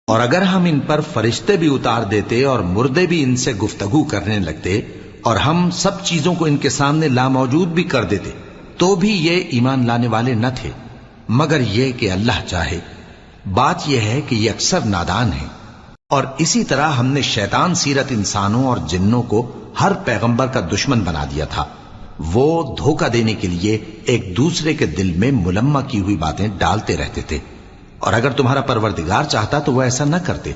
اور اگر ہم ان پر فرشتے بھی اتار دیتے اور مردے بھی ان سے گفتگو کرنے لگتے اور ہم سب چیزوں کو ان کے سامنے لاموجود بھی کر دیتے تو بھی یہ ایمان لانے والے نہ تھے، مگر یہ کہ اللہ چاہے۔ بات یہ ہے کہ یہ اکثر نادان ہیں۔ اور اسی طرح ہم نے شیطان سیرت انسانوں اور جنوں کو ہر پیغمبر کا دشمن بنا دیا تھا۔ وہ دھوکہ دینے کے لیے ایک دوسرے کے دل میں ملمہ کی ہوئی باتیں ڈالتے رہتے تھے، اور اگر تمہارا پروردگار چاہتا تو وہ ایسا نہ کرتے۔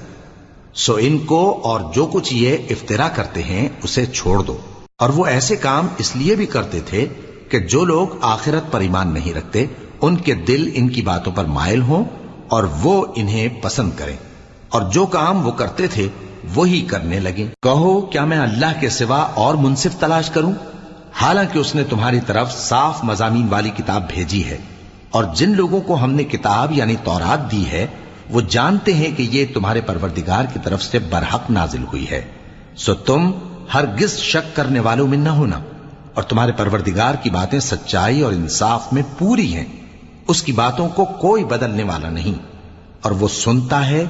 سو ان کو اور جو کچھ یہ افطرا کرتے ہیں اسے چھوڑ دو۔ اور وہ ایسے کام اس لیے بھی کرتے تھے کہ جو لوگ آخرت پر ایمان نہیں رکھتے ان کے دل ان کی باتوں پر مائل ہوں اور وہ انہیں پسند کریں، اور جو کام وہ کرتے تھے وہی کرنے لگیں۔ کہو کیا میں اللہ کے سوا اور منصف تلاش کروں، حالانکہ اس نے تمہاری طرف صاف مضامین والی کتاب بھیجی ہے، اور جن لوگوں کو ہم نے کتاب یعنی تورات دی ہے وہ جانتے ہیں کہ یہ تمہارے پروردگار کی طرف سے برحق نازل ہوئی ہے۔ سو تم ہرگز شک کرنے والوں میں نہ ہونا، اور تمہارے پروردگار کی باتیں سچائی اور انصاف میں پوری ہیں، اس کی باتوں کو کوئی بدلنے والا نہیں، اور وہ سنتا ہے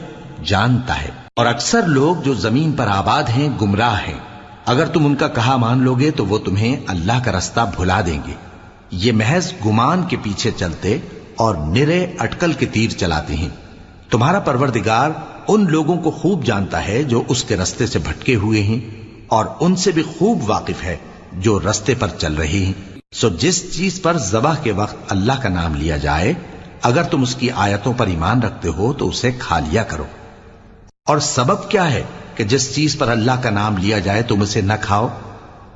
جانتا ہے۔ اور اکثر لوگ جو زمین پر آباد ہیں گمراہ ہیں، اگر تم ان کا کہا مان لوگے تو وہ تمہیں اللہ کا رستہ بھلا دیں گے۔ یہ محض گمان کے پیچھے چلتے اور نرے اٹکل کے تیر چلاتے ہیں۔ تمہارا پروردگار ان لوگوں کو خوب جانتا ہے جو اس کے رستے سے بھٹکے ہوئے ہیں، اور ان سے بھی خوب واقف ہے جو رستے پر چل رہے ہیں۔ سو جس چیز پر ذبح کے وقت اللہ کا نام لیا جائے، اگر تم اس کی آیتوں پر ایمان رکھتے ہو تو اسے کھا لیا کرو۔ اور سبب کیا ہے کہ جس چیز پر اللہ کا نام لیا جائے تم اسے نہ کھاؤ،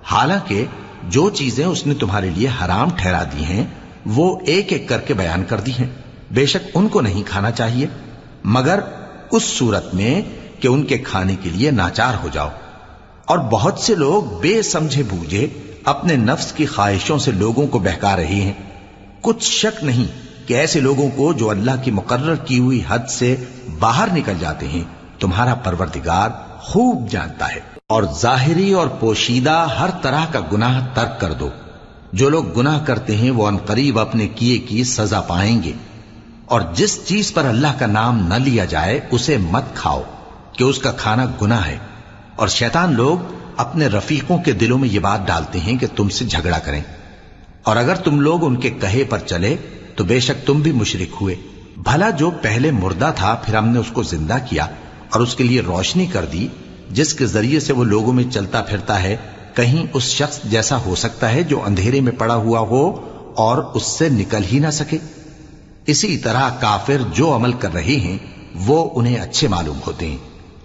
حالانکہ جو چیزیں اس نے تمہارے لیے حرام ٹھہرا دی ہیں وہ ایک ایک کر کے بیان کر دی ہیں۔ بے شک ان کو نہیں کھانا چاہیے مگر اس صورت میں کہ ان کے کھانے کے لیے ناچار ہو جاؤ۔ اور بہت سے لوگ بے سمجھے بوجھے اپنے نفس کی خواہشوں سے لوگوں کو بہکا رہے ہیں۔ کچھ شک نہیں کہ ایسے لوگوں کو جو اللہ کی مقرر کی ہوئی حد سے باہر نکل جاتے ہیں تمہارا پروردگار خوب جانتا ہے۔ اور ظاہری اور پوشیدہ ہر طرح کا گناہ ترک کر دو۔ جو لوگ گناہ کرتے ہیں وہ عنقریب اپنے کیے کی سزا پائیں گے۔ اور جس چیز پر اللہ کا نام نہ لیا جائے اسے مت کھاؤ کہ اس کا کھانا گناہ ہے۔ اور شیطان لوگ اپنے رفیقوں کے دلوں میں یہ بات ڈالتے ہیں کہ تم سے جھگڑا کریں، اور اگر تم لوگ ان کے کہے پر چلے تو بے شک تم بھی مشرک ہوئے۔ بھلا جو پہلے مردہ تھا پھر ہم نے اس کو زندہ کیا اور اس کے لیے روشنی کر دی جس کے ذریعے سے وہ لوگوں میں چلتا پھرتا ہے، کہیں اس شخص جیسا ہو سکتا ہے جو اندھیرے میں پڑا ہوا ہو اور اس سے نکل ہی نہ سکے؟ اسی طرح کافر جو عمل کر رہے ہیں وہ انہیں اچھے معلوم ہوتے ہیں۔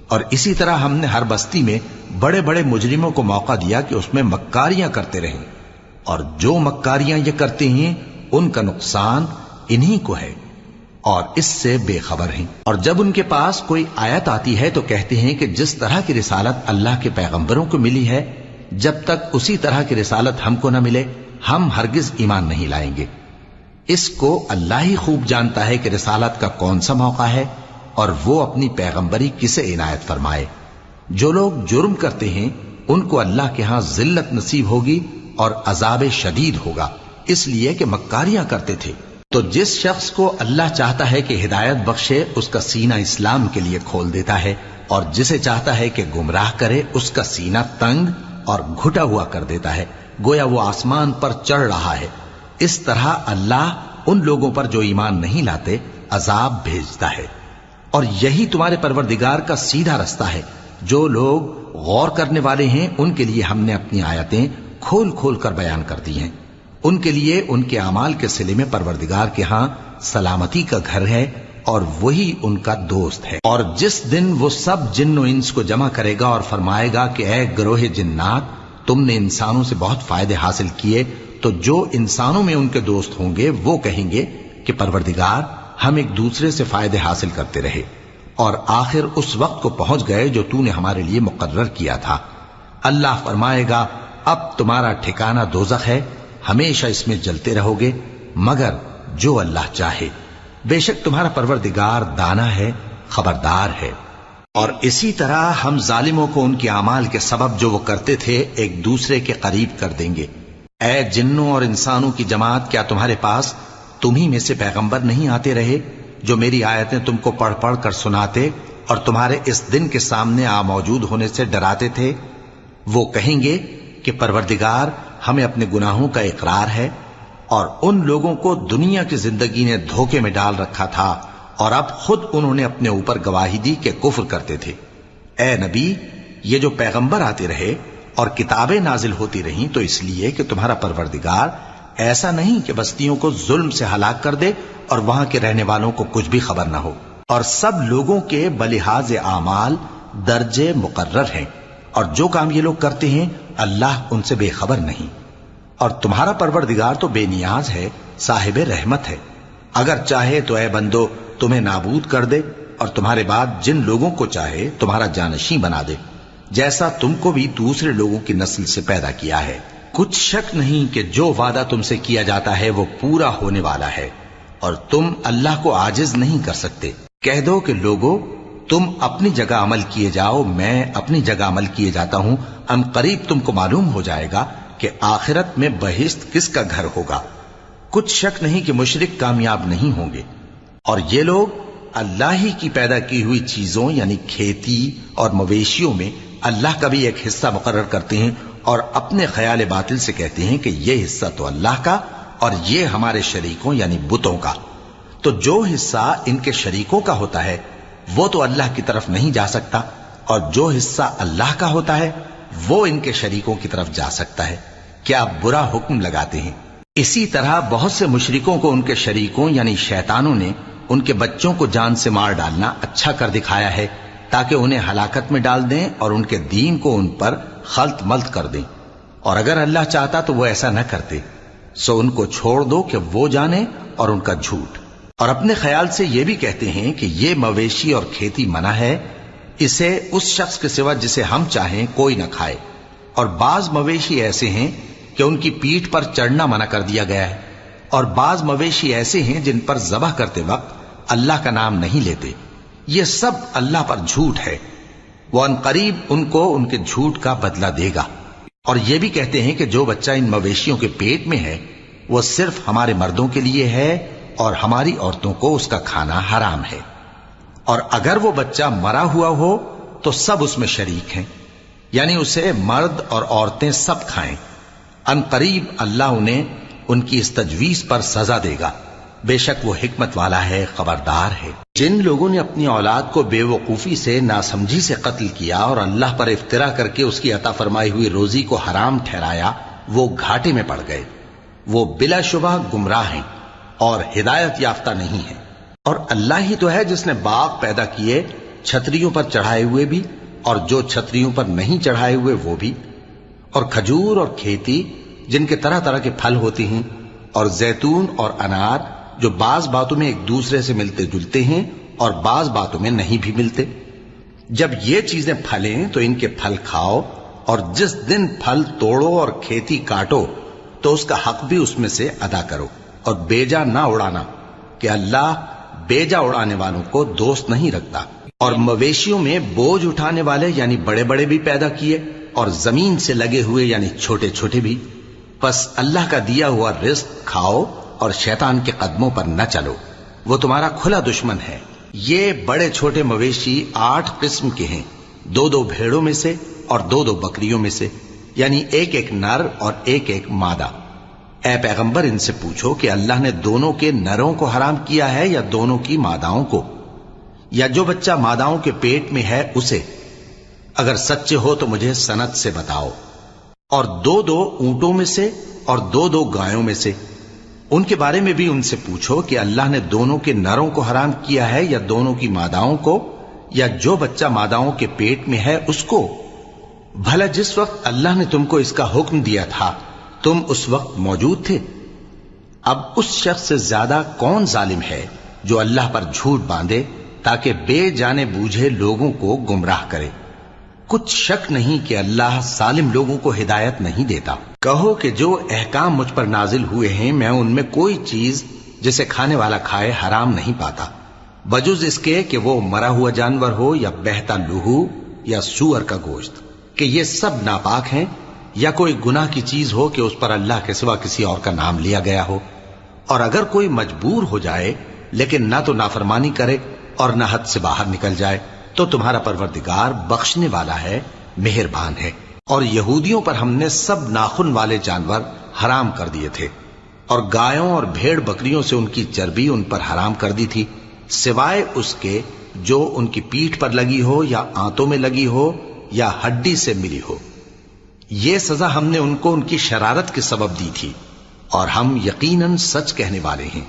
اور اسی طرح ہم نے ہر بستی میں بڑے بڑے مجرموں کو موقع دیا کہ اس میں مکاریاں کرتے رہیں، اور جو مکاریاں یہ کرتے ہیں ان کا نقصان انہی کو ہے اور اس سے بے خبر ہیں۔ اور جب ان کے پاس کوئی آیت آتی ہے تو کہتے ہیں کہ جس طرح کی رسالت اللہ کے پیغمبروں کو ملی ہے جب تک اسی طرح کی رسالت ہم کو نہ ملے ہم ہرگز ایمان نہیں لائیں گے۔ اس کو اللہ ہی خوب جانتا ہے کہ رسالت کا کون سا موقع ہے اور وہ اپنی پیغمبری کسے عنایت فرمائے۔ جو لوگ جرم کرتے ہیں ان کو اللہ کے ہاں ذلت نصیب ہوگی اور عذاب شدید ہوگا، اس لیے کہ مکاریاں کرتے تھے۔ تو جس شخص کو اللہ چاہتا ہے کہ ہدایت بخشے اس کا سینہ اسلام کے لیے کھول دیتا ہے، اور جسے چاہتا ہے کہ گمراہ کرے اس کا سینہ تنگ اور گھٹا ہوا کر دیتا ہے، گویا وہ آسمان پر چڑھ رہا ہے۔ اس طرح اللہ ان لوگوں پر جو ایمان نہیں لاتے عذاب بھیجتا ہے۔ اور یہی تمہارے پروردگار کا سیدھا رستہ ہے۔ جو لوگ غور کرنے والے ہیں ان کے لیے ہم نے اپنی آیتیں کھول کھول کر بیان کر دی ہیں۔ ان کے لیے ان کے اعمال کے صلے میں پروردگار کے ہاں سلامتی کا گھر ہے اور وہی ان کا دوست ہے۔ اور جس دن وہ سب جن و انس کو جمع کرے گا اور فرمائے گا کہ اے گروہ جنات، تم نے انسانوں سے بہت فائدے حاصل کیے، تو جو انسانوں میں ان کے دوست ہوں گے وہ کہیں گے کہ پروردگار ہم ایک دوسرے سے فائدے حاصل کرتے رہے اور آخر اس وقت کو پہنچ گئے جو تو نے ہمارے لیے مقرر کیا تھا۔ اللہ فرمائے گا اب تمہارا ٹھکانہ دوزخ ہے، ہمیشہ اس میں جلتے رہو گے مگر جو اللہ چاہے۔ بے شک تمہارا پروردگار دانا ہے، خبردار ہے۔ اور اسی طرح ہم ظالموں کو ان کے اعمال کے سبب جو وہ کرتے تھے ایک دوسرے کے قریب کر دیں گے۔ اے جنوں اور انسانوں کی جماعت، کیا تمہارے پاس تمہیں میں سے پیغمبر نہیں آتے رہے جو میری آیتیں تم کو پڑھ پڑھ کر سناتے اور تمہارے اس دن کے سامنے موجود ہونے سے ڈراتے تھے؟ وہ کہیں گے کہ پروردگار ہمیں اپنے گناہوں کا اقرار ہے، اور ان لوگوں کو دنیا کی زندگی نے دھوکے میں ڈال رکھا تھا اور اب خود انہوں نے اپنے اوپر گواہی دی کہ کفر کرتے تھے۔ اے نبی، یہ جو پیغمبر آتے رہے اور کتابیں نازل ہوتی رہیں تو اس لیے کہ تمہارا پروردگار ایسا نہیں کہ بستیوں کو ظلم سے ہلاک کر دے اور وہاں کے رہنے والوں کو کچھ بھی خبر نہ ہو، اور سب لوگوں کے بلحاظ اعمال درجے مقرر ہیں، اور جو کام یہ لوگ کرتے ہیں اللہ ان سے بے خبر نہیں۔ اور تمہارا پروردگار تو بے نیاز ہے، صاحب رحمت ہے، اگر چاہے تو اے بندو تمہیں نابود کر دے اور تمہارے بعد جن لوگوں کو چاہے تمہارا جانشین بنا دے، جیسا تم کو بھی دوسرے لوگوں کی نسل سے پیدا کیا ہے۔ کچھ شک نہیں کہ جو وعدہ تم سے کیا جاتا ہے وہ پورا ہونے والا ہے، اور تم اللہ کو عاجز نہیں کر سکتے۔ کہہ دو کہ لوگو تم اپنی جگہ عمل کیے جاؤ، میں اپنی جگہ عمل کیے جاتا ہوں، ان قریب تم کو معلوم ہو جائے گا کہ آخرت میں بہشت کس کا گھر ہوگا۔ کچھ شک نہیں کہ مشرک کامیاب نہیں ہوں گے، اور یہ لوگ اللہ ہی کی پیدا کی ہوئی چیزوں یعنی کھیتی اور مویشیوں میں اللہ کا بھی ایک حصہ مقرر کرتے ہیں، اور اپنے خیال باطل سے کہتے ہیں کہ یہ حصہ تو اللہ کا اور یہ ہمارے شریکوں یعنی بتوں کا۔ تو جو حصہ ان کے شریکوں کا ہوتا ہے وہ تو اللہ کی طرف نہیں جا سکتا، اور جو حصہ اللہ کا ہوتا ہے وہ ان کے شریکوں کی طرف جا سکتا ہے۔ کیا برا حکم لگاتے ہیں؟ اسی طرح بہت سے مشرکوں کو ان کے شریکوں یعنی شیطانوں نے ان کے بچوں کو جان سے مار ڈالنا اچھا کر دکھایا ہے، تاکہ انہیں ہلاکت میں ڈال دیں اور ان کے دین کو ان پر خلط ملط کر دیں، اور اگر اللہ چاہتا تو وہ ایسا نہ کرتے۔ سو ان کو چھوڑ دو کہ وہ جانے اور ان کا جھوٹ۔ اور اپنے خیال سے یہ بھی کہتے ہیں کہ یہ مویشی اور کھیتی منع ہے، اسے اس شخص کے سوا جسے ہم چاہیں کوئی نہ کھائے، اور بعض مویشی ایسے ہیں کہ ان کی پیٹھ پر چڑھنا منع کر دیا گیا ہے، اور بعض مویشی ایسے ہیں جن پر ذبح کرتے وقت اللہ کا نام نہیں لیتے۔ یہ سب اللہ پر جھوٹ ہے، وہ ان قریب ان کو ان کے جھوٹ کا بدلہ دے گا۔ اور یہ بھی کہتے ہیں کہ جو بچہ ان مویشیوں کے پیٹ میں ہے وہ صرف ہمارے مردوں کے لیے ہے اور ہماری عورتوں کو اس کا کھانا حرام ہے، اور اگر وہ بچہ مرا ہوا ہو تو سب اس میں شریک ہیں، یعنی اسے مرد اور عورتیں سب کھائیں۔ ان قریب اللہ انہیں ان کی اس تجویز پر سزا دے گا، بے شک وہ حکمت والا ہے، خبردار ہے۔ جن لوگوں نے اپنی اولاد کو بے وقوفی سے ناسمجھی سے قتل کیا اور اللہ پر افترا کر کے اس کی عطا فرمائی ہوئی روزی کو حرام ٹھہرایا، وہ گھاٹے میں پڑ گئے، وہ بلا شبہ گمراہ ہیں اور ہدایت یافتہ نہیں ہیں۔ اور اللہ ہی تو ہے جس نے باغ پیدا کیے، چھتریوں پر چڑھائے ہوئے بھی اور جو چھتریوں پر نہیں چڑھائے ہوئے وہ بھی، اور کھجور اور کھیتی جن کے طرح طرح کے پھل ہوتے ہیں، اور زیتون اور انار جو بعض باتوں میں ایک دوسرے سے ملتے جلتے ہیں اور بعض باتوں میں نہیں بھی ملتے۔ جب یہ چیزیں پھلیں تو ان کے پھل کھاؤ، اور جس دن پھل توڑو اور کھیتی کاٹو تو اس کا حق بھی اس میں سے ادا کرو، اور بیجا نہ اڑانا کہ اللہ بیجا اڑانے والوں کو دوست نہیں رکھتا۔ اور مویشیوں میں بوجھ اٹھانے والے یعنی بڑے بڑے بھی پیدا کیے، اور زمین سے لگے ہوئے یعنی چھوٹے چھوٹے بھی۔ پس اللہ کا دیا ہوا رزق کھاؤ اور شیطان کے قدموں پر نہ چلو، وہ تمہارا کھلا دشمن ہے۔ یہ بڑے چھوٹے مویشی 8 قسم کے ہیں، 2 بھیڑوں میں سے اور 2 بکریوں میں سے، یعنی ایک نر اور ایک مادہ۔ اے پیغمبر ان سے پوچھو کہ اللہ نے دونوں کے نروں کو حرام کیا ہے یا دونوں کی ماداؤں کو، یا جو بچہ ماداؤں کے پیٹ میں ہے اسے؟ اگر سچے ہو تو مجھے سند سے بتاؤ۔ اور 2 اونٹوں میں سے اور 2 گایوں میں سے، ان کے بارے میں بھی ان سے پوچھو کہ اللہ نے دونوں کے نروں کو حرام کیا ہے یا دونوں کی ماداؤں کو، یا جو بچہ ماداؤں کے پیٹ میں ہے اس کو؟ بھلا جس وقت اللہ نے تم کو اس کا حکم دیا تھا تم اس وقت موجود تھے؟ اب اس شخص سے زیادہ کون ظالم ہے جو اللہ پر جھوٹ باندھے تاکہ بے جانے بوجھے لوگوں کو گمراہ کرے۔ کچھ شک نہیں کہ اللہ ظالم لوگوں کو ہدایت نہیں دیتا۔ کہو کہ جو احکام مجھ پر نازل ہوئے ہیں میں ان میں کوئی چیز جسے کھانے والا کھائے حرام نہیں پاتا، بجز اس کے کہ وہ مرا ہوا جانور ہو یا بہتا لہو یا سور کا گوشت، کہ یہ سب ناپاک ہیں، یا کوئی گناہ کی چیز ہو کہ اس پر اللہ کے سوا کسی اور کا نام لیا گیا ہو۔ اور اگر کوئی مجبور ہو جائے لیکن نہ تو نافرمانی کرے اور نہ حد سے باہر نکل جائے تو تمہارا پروردگار بخشنے والا ہے، مہربان ہے۔ اور یہودیوں پر ہم نے سب ناخن والے جانور حرام کر دیے تھے، اور گایوں اور بھیڑ بکریوں سے ان کی چربی ان پر حرام کر دی تھی، سوائے اس کے جو ان کی پیٹھ پر لگی ہو یا آنتوں میں لگی ہو یا ہڈی سے ملی ہو۔ یہ سزا ہم نے ان کو ان کی شرارت کے سبب دی تھی، اور ہم یقیناً سچ کہنے والے ہیں۔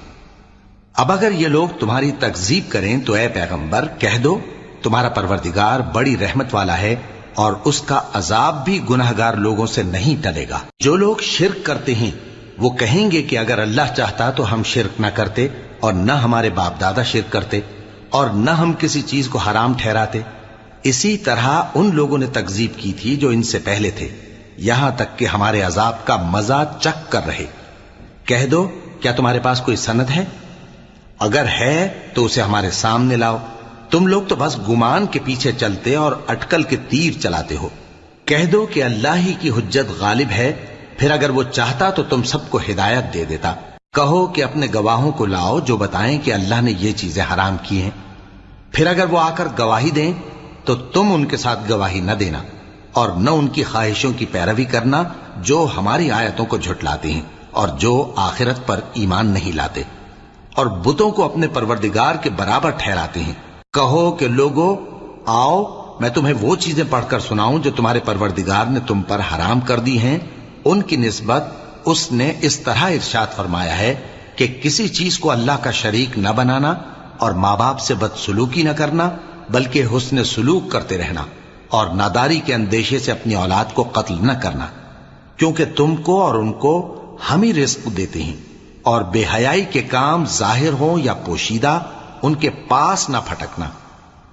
اب اگر یہ لوگ تمہاری تکذیب کریں تو اے پیغمبر کہہ دو، تمہارا پروردگار بڑی رحمت والا ہے، اور اس کا عذاب بھی گناہگار لوگوں سے نہیں ٹلے گا۔ جو لوگ شرک کرتے ہیں وہ کہیں گے کہ اگر اللہ چاہتا تو ہم شرک نہ کرتے، اور نہ ہمارے باپ دادا شرک کرتے، اور نہ ہم کسی چیز کو حرام ٹھہراتے۔ اسی طرح ان لوگوں نے تکذیب کی تھی جو ان سے پہلے تھے، یہاں تک کہ ہمارے عذاب کا مزہ چکھ کر رہے۔ کہہ دو، کیا تمہارے پاس کوئی سند ہے؟ اگر ہے تو اسے ہمارے سامنے لاؤ۔ تم لوگ تو بس گمان کے پیچھے چلتے اور اٹکل کے تیر چلاتے ہو۔ کہہ دو کہ اللہ ہی کی حجت غالب ہے، پھر اگر وہ چاہتا تو تم سب کو ہدایت دے دیتا۔ کہو کہ اپنے گواہوں کو لاؤ جو بتائیں کہ اللہ نے یہ چیزیں حرام کی ہیں، پھر اگر وہ آ کر گواہی دیں تو تم ان کے ساتھ گواہی نہ دینا، اور نہ ان کی خواہشوں کی پیروی کرنا جو ہماری آیتوں کو جھٹلاتے ہیں اور جو آخرت پر ایمان نہیں لاتے، اور بتوں کو اپنے پروردگار کے برابر ٹھہراتے ہیں۔ کہو کہ لوگو آؤ، میں تمہیں وہ چیزیں پڑھ کر سناؤں جو تمہارے پروردگار نے تم پر حرام کر دی ہیں۔ ان کی نسبت اس نے اس طرح ارشاد فرمایا ہے کہ کسی چیز کو اللہ کا شریک نہ بنانا، اور ماں باپ سے بدسلوکی نہ کرنا، بلکہ حسن سلوک کرتے رہنا، اور ناداری کے اندیشے سے اپنی اولاد کو قتل نہ کرنا، کیونکہ تم کو اور ان کو ہم ہی رزق دیتے ہیں۔ اور بے حیائی کے کام ظاہر ہوں یا پوشیدہ ان کے پاس نہ پھٹکنا،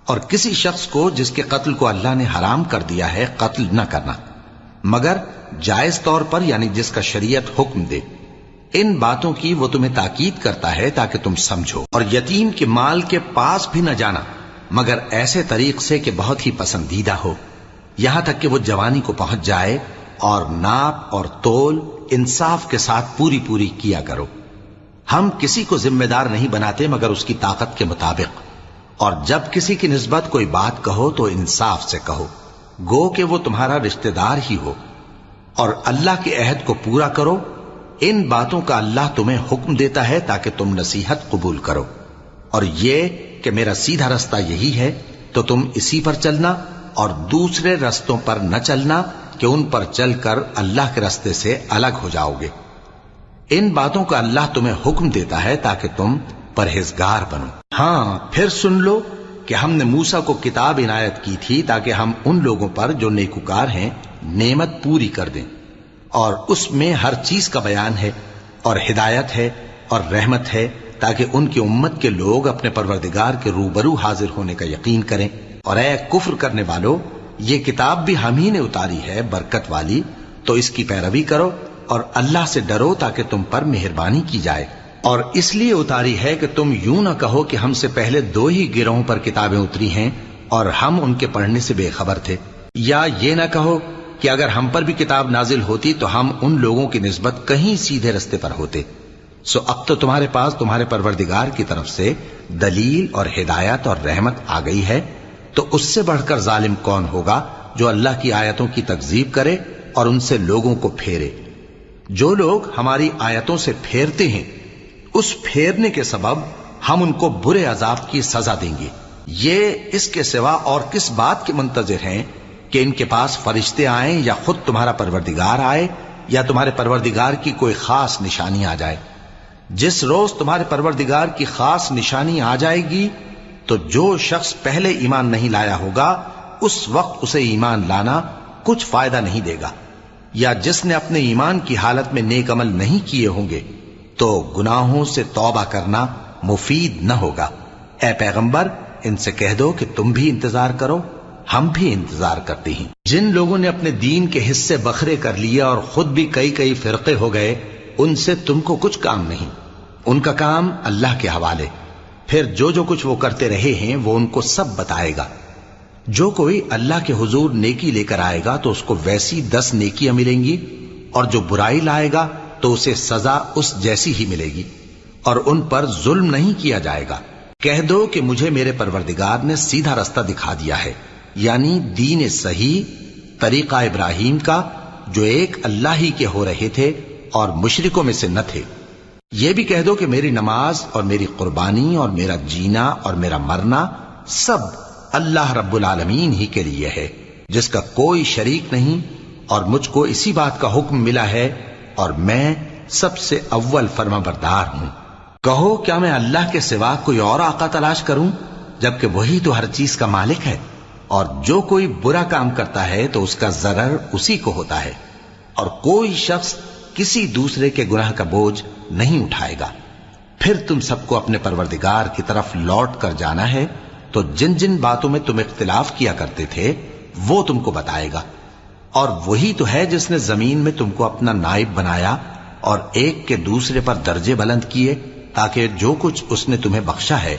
اور کسی شخص کو جس کے قتل کو اللہ نے حرام کر دیا ہے قتل نہ کرنا، مگر جائز طور پر، یعنی جس کا شریعت حکم دے۔ ان باتوں کی وہ تمہیں تاکید کرتا ہے تاکہ تم سمجھو۔ اور یتیم کے مال کے پاس بھی نہ جانا مگر ایسے طریق سے کہ بہت ہی پسندیدہ ہو، یہاں تک کہ وہ جوانی کو پہنچ جائے، اور ناپ اور تول انصاف کے ساتھ پوری پوری کیا کرو۔ ہم کسی کو ذمہ دار نہیں بناتے مگر اس کی طاقت کے مطابق، اور جب کسی کی نسبت کوئی بات کہو تو انصاف سے کہو، گو کہ وہ تمہارا رشتہ دار ہی ہو، اور اللہ کے عہد کو پورا کرو۔ ان باتوں کا اللہ تمہیں حکم دیتا ہے تاکہ تم نصیحت قبول کرو، اور یہ کہ میرا سیدھا رستہ یہی ہے تو تم اسی پر چلنا، اور دوسرے رستوں پر نہ چلنا کہ ان پر چل کر اللہ کے رستے سے الگ ہو جاؤ گے۔ ان باتوں کا اللہ تمہیں حکم دیتا ہے تاکہ تم پرہیزگار بنو۔ ہاں، پھر سن لو کہ ہم نے موسیٰ کو کتاب عنایت کی تھی تاکہ ہم ان لوگوں پر جو نیکوکار ہیں نعمت پوری کر دیں، اور اس میں ہر چیز کا بیان ہے، اور ہدایت ہے اور رحمت ہے، تاکہ ان کی امت کے لوگ اپنے پروردگار کے روبرو حاضر ہونے کا یقین کریں۔ اور اے کفر کرنے والو، یہ کتاب بھی ہم ہی نے اتاری ہے برکت والی، تو اس کی پیروی کرو اور اللہ سے ڈرو تاکہ تم پر مہربانی کی جائے۔ اور اس لیے اتاری ہے کہ تم یوں نہ کہو کہ ہم سے پہلے 2 ہی گروہوں پر کتابیں اتری ہیں اور ہم ان کے پڑھنے سے بے خبر تھے، یا یہ نہ کہو کہ اگر ہم پر بھی کتاب نازل ہوتی تو ہم ان لوگوں کی نسبت کہیں سیدھے رستے پر ہوتے۔ سو اب تو تمہارے پاس تمہارے پروردگار کی طرف سے دلیل اور ہدایت اور رحمت آ گئی ہے، تو اس سے بڑھ کر ظالم کون ہوگا جو اللہ کی آیتوں کی تکذیب کرے اور ان سے لوگوں کو پھیرے۔ جو لوگ ہماری آیتوں سے پھیرتے ہیں اس پھیرنے کے سبب ہم ان کو برے عذاب کی سزا دیں گے۔ یہ اس کے سوا اور کس بات کے منتظر ہیں کہ ان کے پاس فرشتے آئیں یا خود تمہارا پروردگار آئے یا تمہارے پروردگار کی کوئی خاص نشانی آ جائے۔ جس روز تمہارے پروردگار کی خاص نشانی آ جائے گی تو جو شخص پہلے ایمان نہیں لایا ہوگا اس وقت اسے ایمان لانا کچھ فائدہ نہیں دے گا، یا جس نے اپنے ایمان کی حالت میں نیک عمل نہیں کیے ہوں گے تو گناہوں سے توبہ کرنا مفید نہ ہوگا۔ اے پیغمبر، ان سے کہہ دو کہ تم بھی انتظار کرو، ہم بھی انتظار کرتے ہیں۔ جن لوگوں نے اپنے دین کے حصے بکھرے کر لیے اور خود بھی کئی فرقے ہو گئے، ان سے تم کو کچھ کام نہیں، ان کا کام اللہ کے حوالے۔ پھر جو کچھ وہ کرتے رہے ہیں وہ ان کو سب بتائے گا۔ جو کوئی اللہ کے حضور نیکی لے کر آئے گا تو اس کو ویسی 10 نیکیاں ملیں گی، اور جو برائی لائے گا تو اسے سزا اس جیسی ہی ملے گی، اور ان پر ظلم نہیں کیا جائے گا۔ کہہ دو کہ مجھے میرے پروردگار نے سیدھا رستہ دکھا دیا ہے، یعنی دین صحیح، طریقہ ابراہیم کا، جو ایک اللہ ہی کے ہو رہے تھے اور مشرکوں میں سے نہ تھے۔ یہ بھی کہہ دو کہ میری نماز اور میری قربانی اور میرا جینا اور میرا مرنا سب اللہ رب العالمین ہی کے لیے ہے، جس کا کوئی شریک نہیں، اور مجھ کو اسی بات کا حکم ملا ہے اور میں سب سے اول فرما بردار ہوں۔ کہو کیا میں اللہ کے سوا کوئی اور آقا تلاش کروں، جبکہ وہی تو ہر چیز کا مالک ہے، اور جو کوئی برا کام کرتا ہے تو اس کا ضرر اسی کو ہوتا ہے، اور کوئی شخص کسی دوسرے کے گناہ کا بوجھ نہیں اٹھائے گا۔ پھر تم سب کو اپنے پروردگار کی طرف لوٹ کر جانا ہے، تو جن جن باتوں میں تم اختلاف کیا کرتے تھے وہ تم کو بتائے گا، اور وہی تو ہے جس نے زمین میں تم کو اپنا نائب بنایا اور ایک کے دوسرے پر درجے بلند کیے، تاکہ جو کچھ اس نے تمہیں بخشا ہے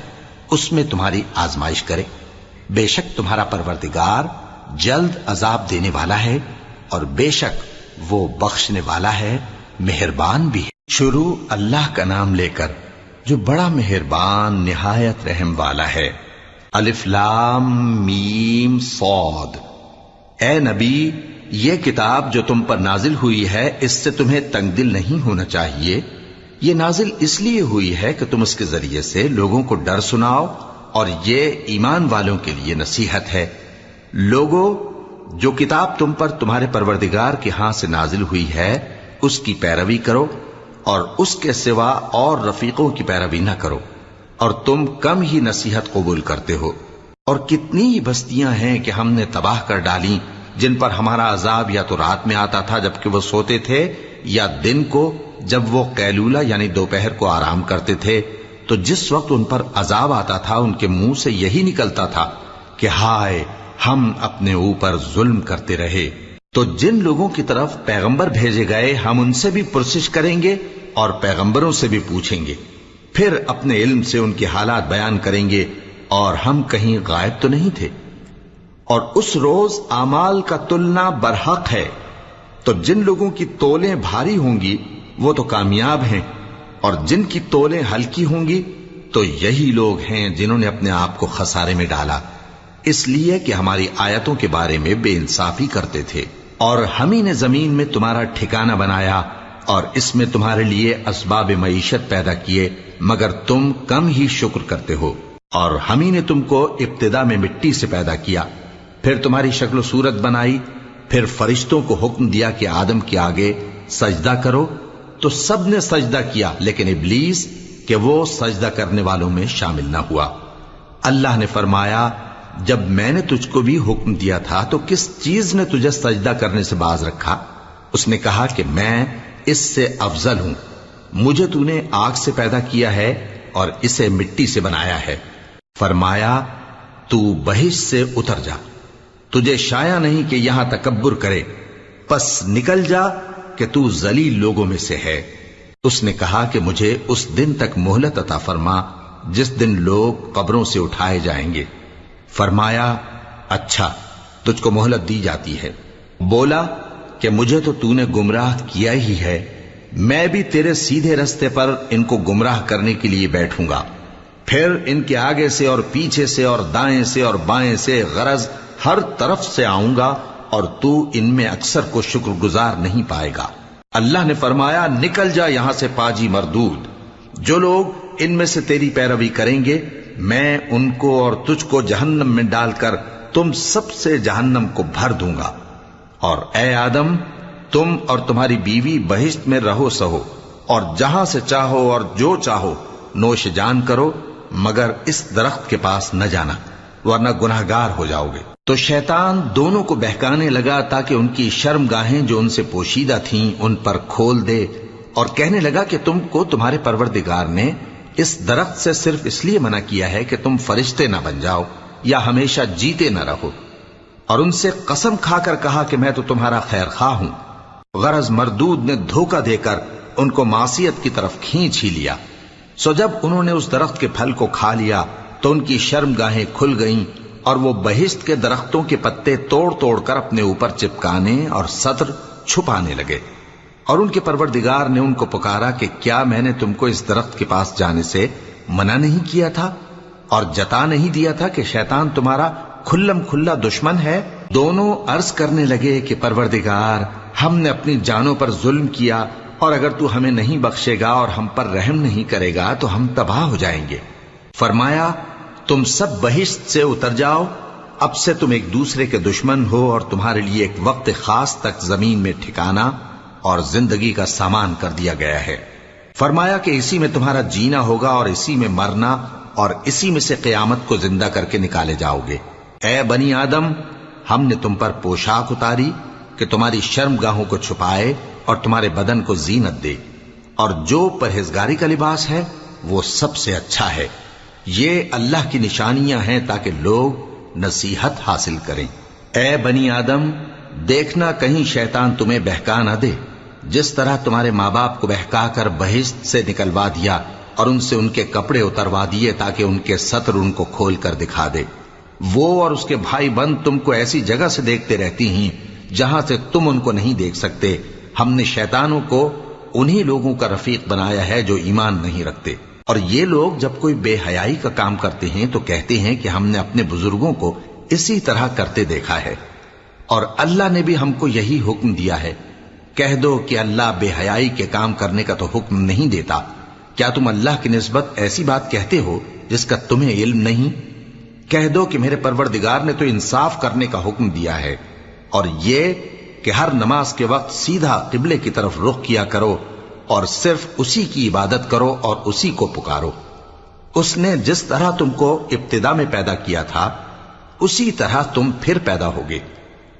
اس میں تمہاری آزمائش کرے۔ بے شک تمہارا پروردگار جلد عذاب دینے والا ہے، اور بے شک وہ بخشنے والا ہے، مہربان بھی ہے۔ شروع اللہ کا نام لے کر جو بڑا مہربان نہایت رحم والا ہے۔ الف لام میم صاد۔ اے نبی، یہ کتاب جو تم پر نازل ہوئی ہے اس سے تمہیں تنگ دل نہیں ہونا چاہیے۔ یہ نازل اس لیے ہوئی ہے کہ تم اس کے ذریعے سے لوگوں کو ڈر سناؤ، اور یہ ایمان والوں کے لیے نصیحت ہے۔ لوگوں، جو کتاب تم پر تمہارے پروردگار کے ہاں سے نازل ہوئی ہے اس کی پیروی کرو، اور اس کے سوا اور رفیقوں کی پیروی نہ کرو، اور تم کم ہی نصیحت قبول کرتے ہو۔ اور کتنی ہی بستیاں ہیں کہ ہم نے تباہ کر ڈالی، جن پر ہمارا عذاب یا تو رات میں آتا تھا جبکہ وہ سوتے تھے، یا دن کو جب وہ قیلولہ یعنی دوپہر کو آرام کرتے تھے، تو جس وقت ان پر عذاب آتا تھا ان کے منہ سے یہی نکلتا تھا کہ ہائے، ہم اپنے اوپر ظلم کرتے رہے۔ تو جن لوگوں کی طرف پیغمبر بھیجے گئے ہم ان سے بھی پرسش کریں گے اور پیغمبروں سے بھی پوچھیں گے، پھر اپنے علم سے ان کے حالات بیان کریں گے، اور ہم کہیں غائب تو نہیں تھے۔ اور اس روز اعمال کا تلنا برحق ہے، تو جن لوگوں کی تولیں بھاری ہوں گی وہ تو کامیاب ہیں، اور جن کی تولیں ہلکی ہوں گی تو یہی لوگ ہیں جنہوں نے اپنے آپ کو خسارے میں ڈالا، اس لیے کہ ہماری آیتوں کے بارے میں بے انصافی کرتے تھے۔ اور ہم ہی نے زمین میں تمہارا ٹھکانہ بنایا، اور اس میں تمہارے لیے اسباب معیشت پیدا کیے، مگر تم کم ہی شکر کرتے ہو۔ اور ہم ہی نے تم کو ابتدا میں مٹی سے پیدا کیا، پھر تمہاری شکل و صورت بنائی، پھر فرشتوں کو حکم دیا کہ آدم کے آگے سجدہ کرو، تو سب نے سجدہ کیا، لیکن ابلیس کہ وہ سجدہ کرنے والوں میں شامل نہ ہوا۔ اللہ نے فرمایا، جب میں نے تجھ کو بھی حکم دیا تھا تو کس چیز نے تجھے سجدہ کرنے سے باز رکھا؟ اس نے کہا کہ میں اس سے افضل ہوں، مجھے تو نے آگ سے پیدا کیا ہے اور اسے مٹی سے بنایا ہے۔ فرمایا، تو بہشت سے اتر جا، تجھے شایع نہیں کہ یہاں تکبر کرے، پس نکل جا کہ تو ذلیل لوگوں میں سے ہے۔ اس نے کہا کہ مجھے اس دن تک مہلت عطا فرما جس دن لوگ قبروں سے اٹھائے جائیں گے۔ فرمایا، اچھا، تجھ کو مہلت دی جاتی ہے۔ بولا کہ مجھے تو نے گمراہ کیا ہی ہے، میں بھی تیرے سیدھے رستے پر ان کو گمراہ کرنے کے لیے بیٹھوں گا، پھر ان کے آگے سے اور پیچھے سے اور دائیں سے اور بائیں سے، غرض ہر طرف سے آؤں گا، اور تو ان میں اکثر کو شکر گزار نہیں پائے گا۔ اللہ نے فرمایا، نکل جا یہاں سے پاجی مردود، جو لوگ ان میں سے تیری پیروی کریں گے میں ان کو اور تجھ کو جہنم میں ڈال کر تم سب سے جہنم کو بھر دوں گا۔ اور اے آدم، تم اور تمہاری بیوی بہشت میں رہو سہو، اور جہاں سے چاہو اور جو چاہو نوش جان کرو، مگر اس درخت کے پاس نہ جانا، ورنہ گناہگار ہو جاؤ گے۔ تو شیطان دونوں کو بہکانے لگا تاکہ ان کی شرم گاہیں جو ان سے پوشیدہ تھیں ان پر کھول دے، اور کہنے لگا کہ تم کو تمہارے پروردگار نے اس درخت سے صرف اس لیے منع کیا ہے کہ تم فرشتے نہ بن جاؤ یا ہمیشہ جیتے نہ رہو۔ اور ان سے قسم کھا کر کہا کہ میں تو تمہارا خیر خواہ ہوں۔ غرض مردود نے دھوکہ دے کر ان کو معصیت کی طرف کھینچ ہی لیا۔ سو جب انہوں نے اس درخت کے پھل کو کھا لیا تو ان کی شرم گاہیں کھل گئیں، اور وہ بہشت کے درختوں کے پتے توڑ توڑ کر اپنے اوپر چپکانے اور سطر چھپانے لگے۔ اور ان کے پروردگار نے ان کو پکارا کہ کیا میں نے تم کو اس درخت کے پاس جانے سے منع نہیں کیا تھا؟ اور جتا نہیں دیا تھا کہ شیطان تمہارا کھلم کھلا دشمن ہے؟ دونوں عرض کرنے لگے کہ پروردگار، ہم نے اپنی جانوں پر ظلم کیا، اور اگر تو ہمیں نہیں بخشے گا اور ہم پر رحم نہیں کرے گا تو ہم تباہ ہو جائیں گے۔ فرمایا تم سب بہشت سے اتر جاؤ، اب سے تم ایک دوسرے کے دشمن ہو، اور تمہارے لیے ایک وقت خاص تک زمین میں ٹھکانا اور زندگی کا سامان کر دیا گیا ہے۔ فرمایا کہ اسی میں تمہارا جینا ہوگا اور اسی میں مرنا، اور اسی میں سے قیامت کو زندہ کر کے نکالے جاؤ گے۔ اے بنی آدم، ہم نے تم پر پوشاک اتاری کہ تمہاری شرم گاہوں کو چھپائے اور تمہارے بدن کو زینت دے، اور جو پرہیزگاری کا لباس ہے وہ سب سے اچھا ہے۔ یہ اللہ کی نشانیاں ہیں تاکہ لوگ نصیحت حاصل کریں۔ اے بنی آدم، دیکھنا کہیں شیطان تمہیں بہکا نہ دے، جس طرح تمہارے ماں باپ کو بہکا کر بہشت سے نکلوا دیا اور ان سے ان کے کپڑے اتروا دیے تاکہ ان کے ستر ان کو کھول کر دکھا دے۔ وہ اور اس کے بھائی بند تم کو ایسی جگہ سے دیکھتے رہتی ہیں جہاں سے تم ان کو نہیں دیکھ سکتے۔ ہم نے شیطانوں کو انہی لوگوں کا رفیق بنایا ہے جو ایمان نہیں رکھتے۔ اور یہ لوگ جب کوئی بے حیائی کا کام کرتے ہیں تو کہتے ہیں کہ ہم نے اپنے بزرگوں کو اسی طرح کرتے دیکھا ہے، اور اللہ نے بھی ہم کو یہی حکم دیا ہے۔ کہہ دو کہ اللہ بے حیائی کے کام کرنے کا تو حکم نہیں دیتا۔ کیا تم اللہ کی نسبت ایسی بات کہتے ہو جس کا تمہیں علم نہیں؟ کہہ دو کہ میرے پروردگار نے تو انصاف کرنے کا حکم دیا ہے، اور یہ کہ ہر نماز کے وقت سیدھا قبلے کی طرف رخ کیا کرو اور صرف اسی کی عبادت کرو اور اسی کو پکارو۔ اس نے جس طرح تم کو ابتدا میں پیدا کیا تھا اسی طرح تم پھر پیدا ہوگے۔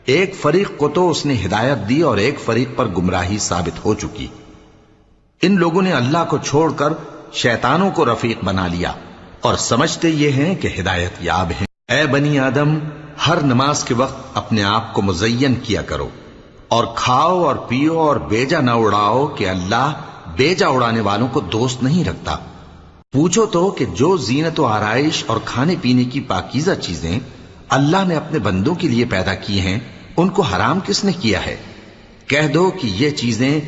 ایک فریق کو تو اس نے ہدایت دی اور ایک فریق پر گمراہی ثابت ہو چکی۔ ان لوگوں نے اللہ کو چھوڑ کر شیطانوں کو رفیق بنا لیا اور سمجھتے یہ ہیں کہ ہدایت یاب ہیں۔ اے بنی آدم، ہر نماز کے وقت اپنے آپ کو مزین کیا کرو، اور کھاؤ اور پیو اور بیجا نہ اڑاؤ کہ اللہ بیجا اڑانے والوں کو دوست نہیں رکھتا۔ پوچھو تو کہ جو زینت و آرائش اور کھانے پینے کی پاکیزہ چیزیں اللہ نے اپنے بندوں کے لیے پیدا کی ہیں ان کو حرام کس نے کیا ہے؟ کہہ دو کہ یہ چیزیں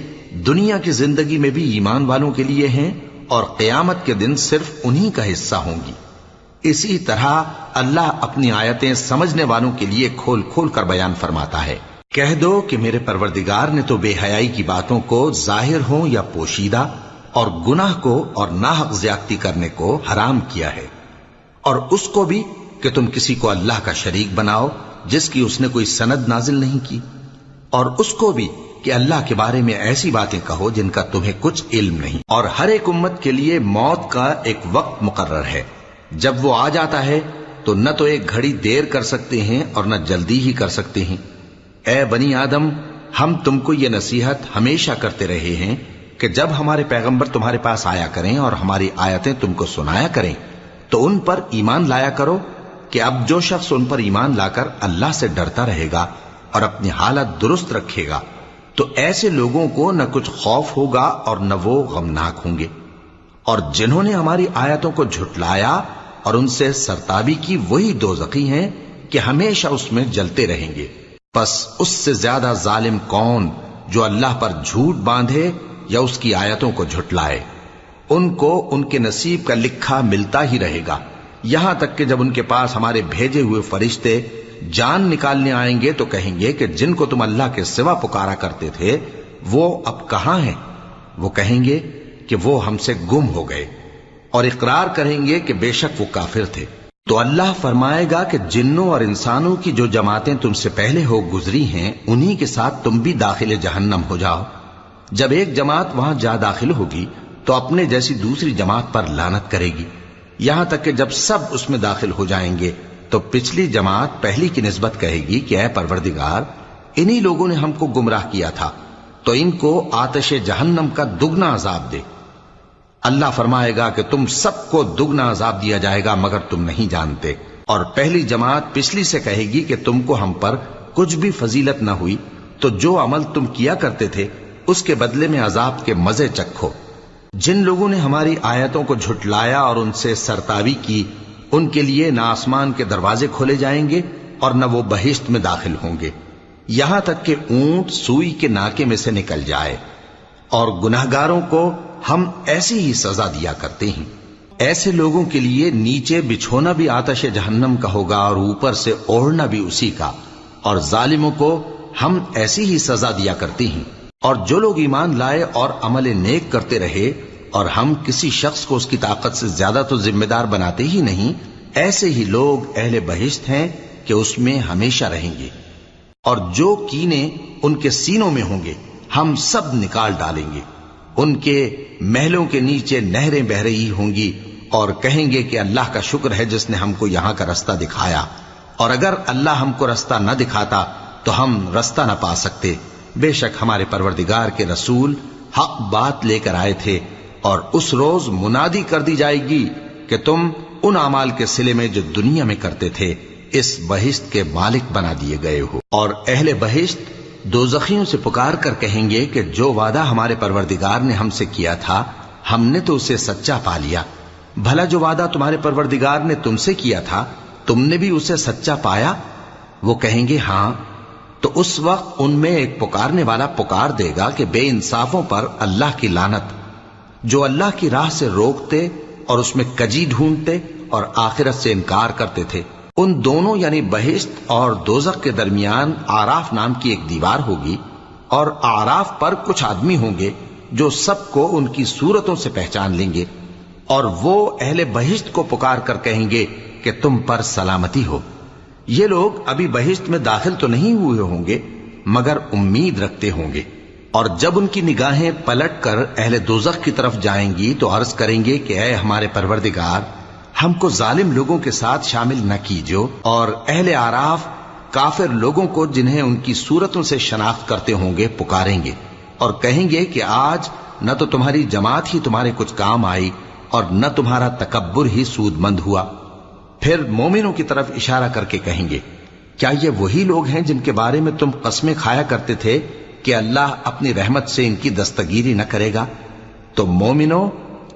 دنیا کی زندگی میں بھی ایمان والوں کے لیے ہیں اور قیامت کے دن صرف انہی کا حصہ ہوں گی۔ اسی طرح اللہ اپنی آیتیں سمجھنے والوں کے لیے کھول کھول کر بیان فرماتا ہے۔ کہہ دو کہ میرے پروردگار نے تو بے حیائی کی باتوں کو ظاہر ہوں یا پوشیدہ، اور گناہ کو اور ناحق زیادتی کرنے کو حرام کیا ہے، اور اس کو بھی کہ تم کسی کو اللہ کا شریک بناؤ جس کی اس نے کوئی سند نازل نہیں کی، اور اس کو بھی کہ اللہ کے بارے میں ایسی باتیں کہو جن کا تمہیں کچھ علم نہیں۔ اور ہر ایک امت کے لیے موت کا ایک وقت مقرر ہے، جب وہ آ جاتا ہے تو نہ تو ایک گھڑی دیر کر سکتے ہیں اور نہ جلدی ہی کر سکتے ہیں۔ اے بنی آدم، ہم تم کو یہ نصیحت ہمیشہ کرتے رہے ہیں کہ جب ہمارے پیغمبر تمہارے پاس آیا کریں اور ہماری آیتیں تم کو سنایا کریں تو ان پر ایمان لایا کرو، کہ اب جو شخص ان پر ایمان لا کر اللہ سے ڈرتا رہے گا اور اپنی حالت درست رکھے گا تو ایسے لوگوں کو نہ کچھ خوف ہوگا اور نہ وہ غمناک ہوں گے۔ اور جنہوں نے ہماری آیتوں کو جھٹلایا اور ان سے سرتابی کی وہی دوزخی ہیں کہ ہمیشہ اس میں جلتے رہیں گے۔ پس اس سے زیادہ ظالم کون جو اللہ پر جھوٹ باندھے یا اس کی آیتوں کو جھٹلائے؟ ان کو ان کے نصیب کا لکھا ملتا ہی رہے گا، یہاں تک کہ جب ان کے پاس ہمارے بھیجے ہوئے فرشتے جان نکالنے آئیں گے تو کہیں گے کہ جن کو تم اللہ کے سوا پکارا کرتے تھے وہ اب کہاں ہیں؟ وہ کہیں گے کہ وہ ہم سے گم ہو گئے، اور اقرار کریں گے کہ بے شک وہ کافر تھے۔ تو اللہ فرمائے گا کہ جنوں اور انسانوں کی جو جماعتیں تم سے پہلے ہو گزری ہیں انہی کے ساتھ تم بھی داخل جہنم ہو جاؤ۔ جب ایک جماعت وہاں جا داخل ہوگی تو اپنے جیسی دوسری جماعت پر لعنت کرے گی، یہاں تک کہ جب سب اس میں داخل ہو جائیں گے تو پچھلی جماعت پہلی کی نسبت کہے گی کہ اے پروردگار، انہی لوگوں نے ہم کو گمراہ کیا تھا، تو ان کو آتش جہنم کا دگنا عذاب دے۔ اللہ فرمائے گا کہ تم سب کو دگنا عذاب دیا جائے گا مگر تم نہیں جانتے۔ اور پہلی جماعت پچھلی سے کہے گی کہ تم کو ہم پر کچھ بھی فضیلت نہ ہوئی، تو جو عمل تم کیا کرتے تھے اس کے بدلے میں عذاب کے مزے چکھو۔ جن لوگوں نے ہماری آیتوں کو جھٹلایا اور ان سے سرتابی کی ان کے لیے نہ آسمان کے دروازے کھولے جائیں گے اور نہ وہ بہشت میں داخل ہوں گے، یہاں تک کہ اونٹ سوئی کے ناکے میں سے نکل جائے، اور گناہگاروں کو ہم ایسی ہی سزا دیا کرتے ہیں۔ ایسے لوگوں کے لیے نیچے بچھونا بھی آتش جہنم کا ہوگا اور اوپر سے اوڑھنا بھی اسی کا، اور ظالموں کو ہم ایسی ہی سزا دیا کرتے ہیں۔ اور جو لوگ ایمان لائے اور عمل نیک کرتے رہے اور ہم کسی شخص کو اس کی طاقت سے زیادہ تو ذمہ دار بناتے ہی نہیں، ایسے ہی لوگ اہل بہشت ہیں کہ اس میں ہمیشہ رہیں گے۔ اور جو کینے ان کے سینوں میں ہوں گے ہم سب نکال ڈالیں گے، ان کے محلوں کے نیچے نہریں بہہ رہی ہوں گی، اور کہیں گے کہ اللہ کا شکر ہے جس نے ہم کو یہاں کا رستہ دکھایا، اور اگر اللہ ہم کو رستہ نہ دکھاتا تو ہم رستہ نہ پا سکتے۔ بے شک ہمارے پروردگار کے رسول حق بات لے کر آئے تھے، اور اس روز منادی کر دی جائے گی کہ تم ان اعمال کے صلے میں جو دنیا میں کرتے تھے اس بہشت کے مالک بنا دیے گئے ہو۔ اور اہل بہشت دوزخیوں سے پکار کر کہیں گے کہ جو وعدہ ہمارے پروردگار نے ہم سے کیا تھا ہم نے تو اسے سچا پا لیا، بھلا جو وعدہ تمہارے پروردگار نے تم سے کیا تھا تم نے بھی اسے سچا پایا؟ وہ کہیں گے ہاں۔ تو اس وقت ان میں ایک پکارنے والا پکار دے گا کہ بے انصافوں پر اللہ کی لعنت، جو اللہ کی راہ سے روکتے اور اس میں کجی ڈھونڈتے اور آخرت سے انکار کرتے تھے۔ ان دونوں یعنی بہشت اور دوزخ کے درمیان آراف نام کی ایک دیوار ہوگی، اور آراف پر کچھ آدمی ہوں گے جو سب کو ان کی صورتوں سے پہچان لیں گے، اور وہ اہل بہشت کو پکار کر کہیں گے کہ تم پر سلامتی ہو۔ یہ لوگ ابھی بہشت میں داخل تو نہیں ہوئے ہوں گے مگر امید رکھتے ہوں گے، اور جب ان کی نگاہیں پلٹ کر اہل دوزخ کی طرف جائیں گی تو عرض کریں گے کہ اے ہمارے پروردگار، ہم کو ظالم لوگوں کے ساتھ شامل نہ کیجو۔ اور اہل آراف کافر لوگوں کو جنہیں ان کی صورتوں سے شناخت کرتے ہوں گے پکاریں گے اور کہیں گے کہ آج نہ تو تمہاری جماعت ہی تمہارے کچھ کام آئی اور نہ تمہارا تکبر ہی سود مند ہوا۔ پھر مومنوں کی طرف اشارہ کر کے کہیں گے کیا یہ وہی لوگ ہیں جن کے بارے میں تم قسمیں کھایا کرتے تھے کہ اللہ اپنی رحمت سے ان کی دستگیری نہ کرے گا؟ تو مومنو،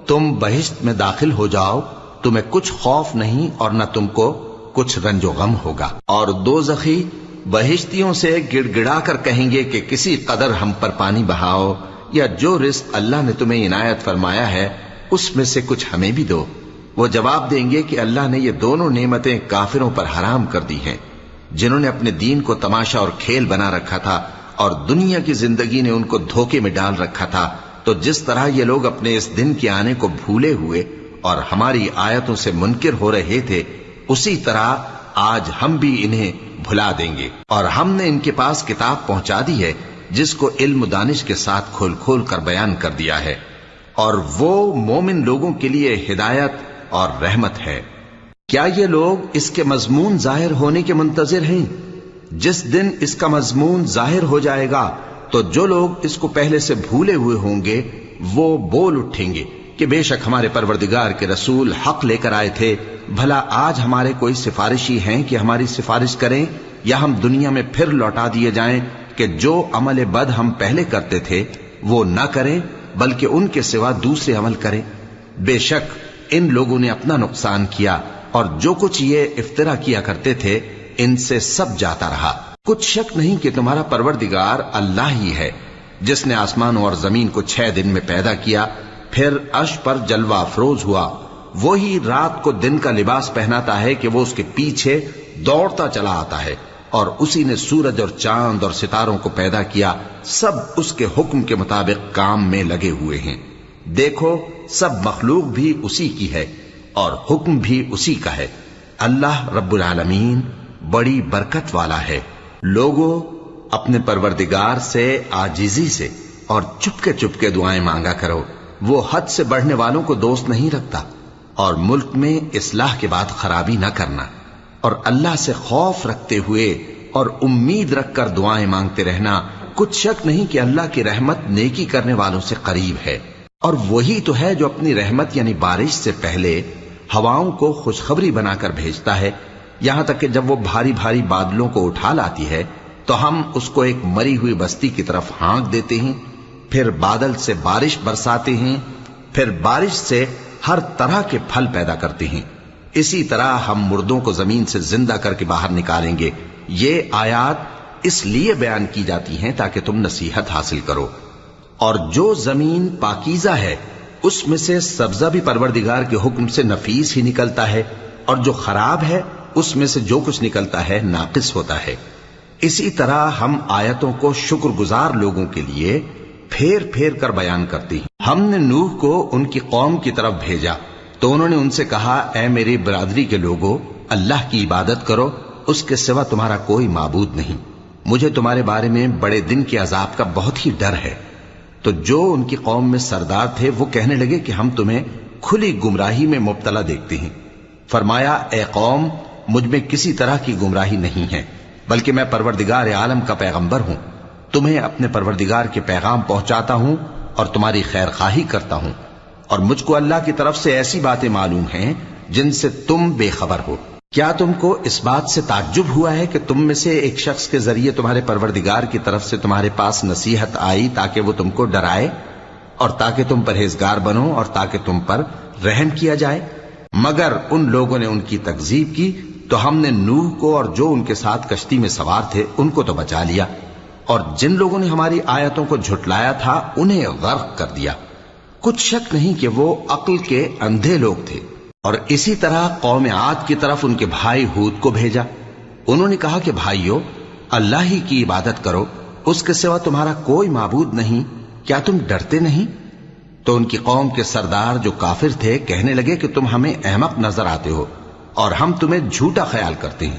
تم بہشت میں داخل ہو جاؤ، تمہیں کچھ خوف نہیں اور نہ تم کو کچھ رنج و غم ہوگا۔ اور دوزخی بہشتیوں سے گڑ گڑا کر کہیں گے کہ کسی قدر ہم پر پانی بہاؤ، یا جو رزق اللہ نے تمہیں عنایت فرمایا ہے اس میں سے کچھ ہمیں بھی دو۔ وہ جواب دیں گے کہ اللہ نے یہ دونوں نعمتیں کافروں پر حرام کر دی ہیں، جنہوں نے اپنے دین کو تماشا اور کھیل بنا رکھا تھا اور دنیا کی زندگی نے ان کو دھوکے میں ڈال رکھا تھا۔ تو جس طرح یہ لوگ اپنے اس دن کے آنے کو بھولے ہوئے اور ہماری آیتوں سے منکر ہو رہے تھے، اسی طرح آج ہم بھی انہیں بھلا دیں گے۔ اور ہم نے ان کے پاس کتاب پہنچا دی ہے جس کو علم و دانش کے ساتھ کھول کھول کر بیان کر دیا ہے، اور وہ مومن لوگوں کے لیے ہدایت اور رحمت ہے۔ کیا یہ لوگ اس کے مضمون ظاہر ہونے کے منتظر ہیں؟ جس دن اس کا مضمون ظاہر ہو جائے گا تو جو لوگ اس کو پہلے سے بھولے ہوئے ہوں گے وہ بول اٹھیں گے کہ بے شک ہمارے پروردگار کے رسول حق لے کر آئے تھے، بھلا آج ہمارے کوئی سفارشی ہیں کہ ہماری سفارش کریں، یا ہم دنیا میں پھر لوٹا دیے جائیں کہ جو عمل بد ہم پہلے کرتے تھے وہ نہ کریں بلکہ ان کے سوا دوسرے عمل کریں۔ بے شک ان لوگوں نے اپنا نقصان کیا، اور جو کچھ یہ افترا کیا کرتے تھے ان سے سب جاتا رہا۔ کچھ شک نہیں کہ تمہارا پروردگار اللہ ہی ہے جس نے آسمانوں اور زمین کو 6 دن میں پیدا کیا، پھر عرش پر جلوہ افروز ہوا۔ وہی رات کو دن کا لباس پہناتا ہے کہ وہ اس کے پیچھے دوڑتا چلا آتا ہے، اور اسی نے سورج اور چاند اور ستاروں کو پیدا کیا، سب اس کے حکم کے مطابق کام میں لگے ہوئے ہیں۔ دیکھو سب مخلوق بھی اسی کی ہے اور حکم بھی اسی کا ہے۔ اللہ رب العالمین بڑی برکت والا ہے۔ لوگوں، اپنے پروردگار سے عاجزی سے اور چپکے دعائیں مانگا کرو، وہ حد سے بڑھنے والوں کو دوست نہیں رکھتا، اور ملک میں اصلاح کے بعد خرابی نہ کرنا، اور اللہ سے خوف رکھتے ہوئے اور امید رکھ کر دعائیں مانگتے رہنا۔ کچھ شک نہیں کہ اللہ کی رحمت نیکی کرنے والوں سے قریب ہے، اور وہی تو ہے جو اپنی رحمت یعنی بارش سے پہلے ہواؤں کو خوشخبری بنا کر بھیجتا ہے، یہاں تک کہ جب وہ بھاری بھاری بادلوں کو اٹھا لاتی ہے تو ہم اس کو ایک مری ہوئی بستی کی طرف ہانک دیتے ہیں، پھر بادل سے بارش برساتے ہیں، پھر بارش سے ہر طرح کے پھل پیدا کرتے ہیں۔ اسی طرح ہم مردوں کو زمین سے زندہ کر کے باہر نکالیں گے۔ یہ آیات اس لیے بیان کی جاتی ہیں تاکہ تم نصیحت حاصل کرو۔ اور جو زمین پاکیزہ ہے اس میں سے سبزہ بھی پروردگار کے حکم سے نفیس ہی نکلتا ہے، اور جو خراب ہے اس میں سے جو کچھ نکلتا ہے ناقص ہوتا ہے۔ اسی طرح ہم آیتوں کو شکر گزار لوگوں کے لیے پھیر پھیر کر بیان کرتے ہیں۔ ہم نے نوح کو ان کی قوم کی طرف بھیجا تو انہوں نے ان سے کہا، اے میری برادری کے لوگو، اللہ کی عبادت کرو، اس کے سوا تمہارا کوئی معبود نہیں۔ مجھے تمہارے بارے میں بڑے دن کے عذاب کا بہت ہی ڈر ہے۔ تو جو ان کی قوم میں سردار تھے وہ کہنے لگے کہ ہم تمہیں کھلی گمراہی میں مبتلا دیکھتے ہیں۔ فرمایا، اے قوم، مجھ میں کسی طرح کی گمراہی نہیں ہے، بلکہ میں پروردگار عالم کا پیغمبر ہوں۔ تمہیں اپنے پروردگار کے پیغام پہنچاتا ہوں اور تمہاری خیر خواہی کرتا ہوں، اور مجھ کو اللہ کی طرف سے ایسی باتیں معلوم ہیں جن سے تم بے خبر ہو۔ کیا تم کو اس بات سے تعجب ہوا ہے کہ تم میں سے ایک شخص کے ذریعے تمہارے پروردگار کی طرف سے تمہارے پاس نصیحت آئی تاکہ وہ تم کو ڈرائے اور تاکہ تم پرہیزگار بنو اور تاکہ تم پر رحم کیا جائے؟ مگر ان لوگوں نے ان کی تکذیب کی تو ہم نے نوح کو اور جو ان کے ساتھ کشتی میں سوار تھے ان کو تو بچا لیا، اور جن لوگوں نے ہماری آیتوں کو جھٹلایا تھا انہیں غرق کر دیا۔ کچھ شک نہیں کہ وہ عقل کے اندھے لوگ تھے۔ اور اسی طرح قوم عاد کی طرف ان کے بھائی ہود کو بھیجا۔ انہوں نے کہا کہ بھائیو، اللہ ہی کی عبادت کرو، اس کے سوا تمہارا کوئی معبود نہیں، کیا تم ڈرتے نہیں؟ تو ان کی قوم کے سردار جو کافر تھے کہنے لگے کہ تم ہمیں احمق نظر آتے ہو اور ہم تمہیں جھوٹا خیال کرتے ہیں۔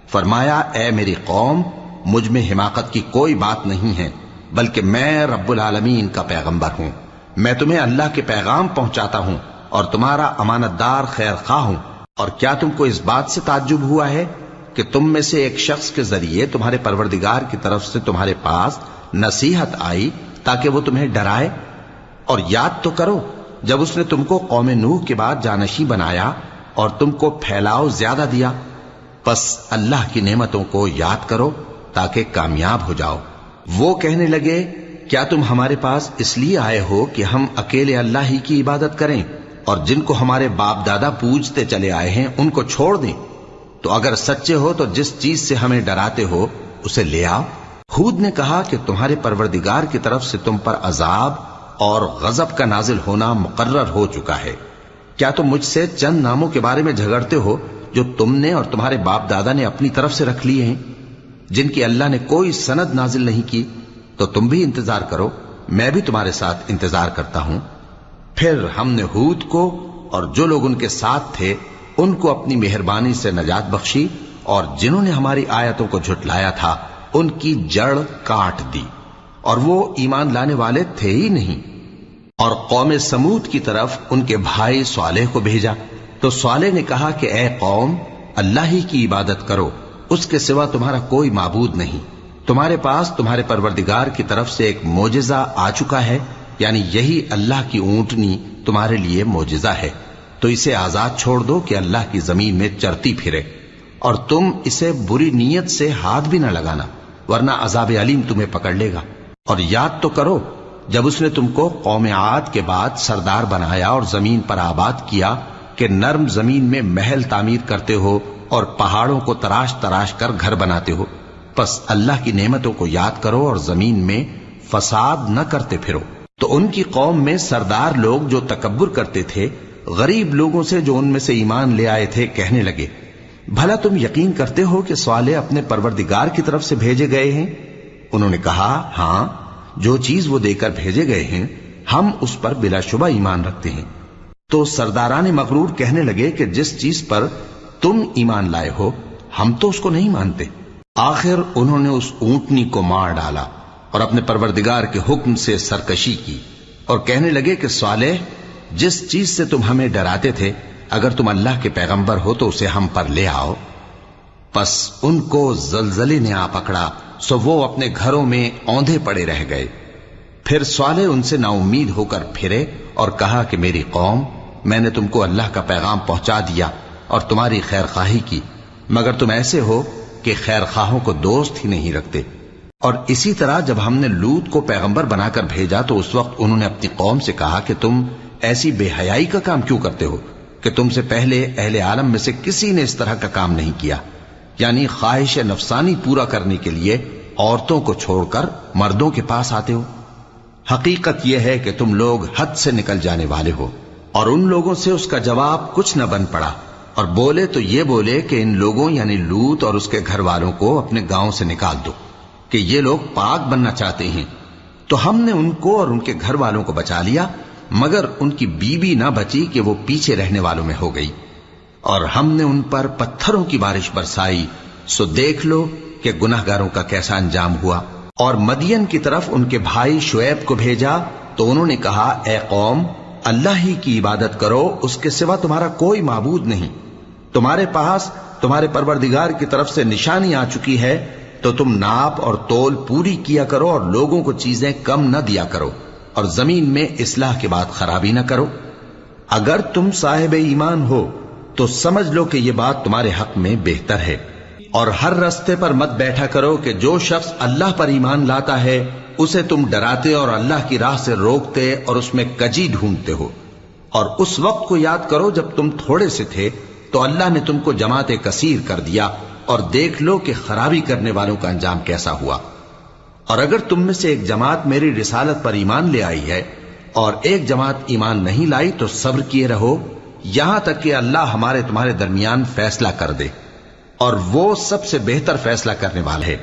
فرمایا، اے میری قوم، مجھ میں حماقت کی کوئی بات نہیں ہے، بلکہ میں رب العالمین کا پیغمبر ہوں۔ میں تمہیں اللہ کے پیغام پہنچاتا ہوں اور تمہارا امانت دار خیر خواہ ہوں۔ اور کیا تم کو اس بات سے تعجب ہوا ہے کہ تم میں سے ایک شخص کے ذریعے تمہارے پروردگار کی طرف سے تمہارے پاس نصیحت آئی تاکہ وہ تمہیں ڈرائے؟ اور یاد تو کرو جب اس نے تم کو قوم نوح کے بعد جانشین بنایا اور تم کو پھیلاؤ زیادہ دیا۔ پس اللہ کی نعمتوں کو یاد کرو تاکہ کامیاب ہو جاؤ۔ وہ کہنے لگے، کیا تم ہمارے پاس اس لیے آئے ہو کہ ہم اکیلے اللہ ہی کی عبادت کریں اور جن کو ہمارے باپ دادا پوجتے چلے آئے ہیں ان کو چھوڑ دیں؟ تو اگر سچے ہو تو جس چیز سے ہمیں ڈراتے ہو اسے لے آؤ۔ ہود نے کہا کہ تمہارے پروردگار کی طرف سے تم پر عذاب اور غضب کا نازل ہونا مقرر ہو چکا ہے۔ کیا تم مجھ سے چند ناموں کے بارے میں جھگڑتے ہو جو تم نے اور تمہارے باپ دادا نے اپنی طرف سے رکھ لیے ہیں، جن کی اللہ نے کوئی سند نازل نہیں کی؟ تو تم بھی انتظار کرو، میں بھی تمہارے ساتھ انتظار کرتا ہوں۔ پھر ہم نے ہود کو اور جو لوگ ان کے ساتھ تھے ان کو اپنی مہربانی سے نجات بخشی، اور جنہوں نے ہماری آیتوں کو جھٹلایا تھا ان کی جڑ کاٹ دی، اور وہ ایمان لانے والے تھے ہی نہیں۔ اور قوم سمود کی طرف ان کے بھائی صالح کو بھیجا تو صالح نے کہا کہ اے قوم، اللہ ہی کی عبادت کرو، اس کے سوا تمہارا کوئی معبود نہیں۔ تمہارے پاس تمہارے پروردگار کی طرف سے ایک معجزہ آ چکا ہے، یعنی یہی اللہ کی اونٹنی تمہارے لیے معجزہ ہے، تو اسے آزاد چھوڑ دو کہ اللہ کی زمین میں چرتی پھرے، اور تم اسے بری نیت سے ہاتھ بھی نہ لگانا، ورنہ عذاب علیم تمہیں پکڑ لے گا۔ اور یاد تو کرو جب اس نے تم کو قوم عاد کے بعد سردار بنایا اور زمین پر آباد کیا کہ نرم زمین میں محل تعمیر کرتے ہو اور پہاڑوں کو تراش تراش کر گھر بناتے ہو۔ پس اللہ کی نعمتوں کو یاد کرو اور زمین میں فساد نہ کرتے پھرو۔ تو ان کی قوم میں سردار لوگ جو تکبر کرتے تھے غریب لوگوں سے جو ان میں سے ایمان لے آئے تھے کہنے لگے، بھلا تم یقین کرتے ہو کہ صالح اپنے پروردگار کی طرف سے بھیجے گئے ہیں؟ انہوں نے کہا، ہاں، جو چیز وہ دے کر بھیجے گئے ہیں ہم اس پر بلا شبہ ایمان رکھتے ہیں۔ تو سرداران مغرور کہنے لگے کہ جس چیز پر تم ایمان لائے ہو ہم تو اس کو نہیں مانتے۔ آخر انہوں نے اس اونٹنی کو مار ڈالا اور اپنے پروردگار کے حکم سے سرکشی کی، اور کہنے لگے کہ صالح، جس چیز سے تم ہمیں ڈراتے تھے اگر تم اللہ کے پیغمبر ہو تو اسے ہم پر لے آؤ۔ پس ان کو زلزلے نے آ پکڑا، سو وہ اپنے گھروں میں اوندھے پڑے رہ گئے۔ پھر صالح ان سے نا امید ہو کر پھرے اور کہا کہ میری قوم، میں نے تم کو اللہ کا پیغام پہنچا دیا اور تمہاری خیر خواہی کی، مگر تم ایسے ہو کہ خیر خواہوں کو دوست ہی نہیں رکھتے۔ اور اسی طرح جب ہم نے لوط کو پیغمبر بنا کر بھیجا تو اس وقت انہوں نے اپنی قوم سے کہا کہ تم ایسی بے حیائی کا کام کیوں کرتے ہو کہ تم سے پہلے اہل عالم میں سے کسی نے اس طرح کا کام نہیں کیا، یعنی خواہش نفسانی پورا کرنے کے لیے عورتوں کو چھوڑ کر مردوں کے پاس آتے ہو۔ حقیقت یہ ہے کہ تم لوگ حد سے نکل جانے والے ہو۔ اور ان لوگوں سے اس کا جواب کچھ نہ بن پڑا، اور بولے تو یہ بولے کہ ان لوگوں یعنی لوط اور اس کے گھر والوں کو اپنے گاؤں سے نکال دو کہ یہ لوگ پاک بننا چاہتے ہیں۔ تو ہم نے ان کو اور ان کے گھر والوں کو بچا لیا، مگر ان کی بیوی نہ بچی کہ وہ پیچھے رہنے والوں میں ہو گئی، اور ہم نے ان پر پتھروں کی بارش برسائی، سو دیکھ لو کہ گناہگاروں کا کیسا انجام ہوا۔ اور مدین کی طرف ان کے بھائی شعیب کو بھیجا تو انہوں نے کہا، اے قوم، اللہ ہی کی عبادت کرو، اس کے سوا تمہارا کوئی معبود نہیں۔ تمہارے پاس تمہارے پروردگار کی طرف سے نشانی آ چکی ہے، تو تم ناپ اور تول پوری کیا کرو اور لوگوں کو چیزیں کم نہ دیا کرو، اور زمین میں اصلاح کے بعد خرابی نہ کرو۔ اگر تم صاحب ایمان ہو تو سمجھ لو کہ یہ بات تمہارے حق میں بہتر ہے، اور ہر رستے پر مت بیٹھا کرو کہ جو شخص اللہ پر ایمان لاتا ہے اسے تم ڈراتے اور اللہ کی راہ سے روکتے اور اس میں کجی ڈھونڈتے ہو۔ اور اس وقت کو یاد کرو جب تم تھوڑے سے تھے تو اللہ نے تم کو جماعت کثیر کر دیا، اور دیکھ لو کہ خرابی کرنے والوں کا انجام کیسا ہوا۔ اور اگر تم میں سے ایک جماعت میری رسالت پر ایمان لے آئی ہے اور ایک جماعت ایمان نہیں لائی تو صبر کیے رہو یہاں تک کہ اللہ ہمارے تمہارے درمیان فیصلہ کر دے، اور وہ سب سے بہتر فیصلہ کرنے والا ہے۔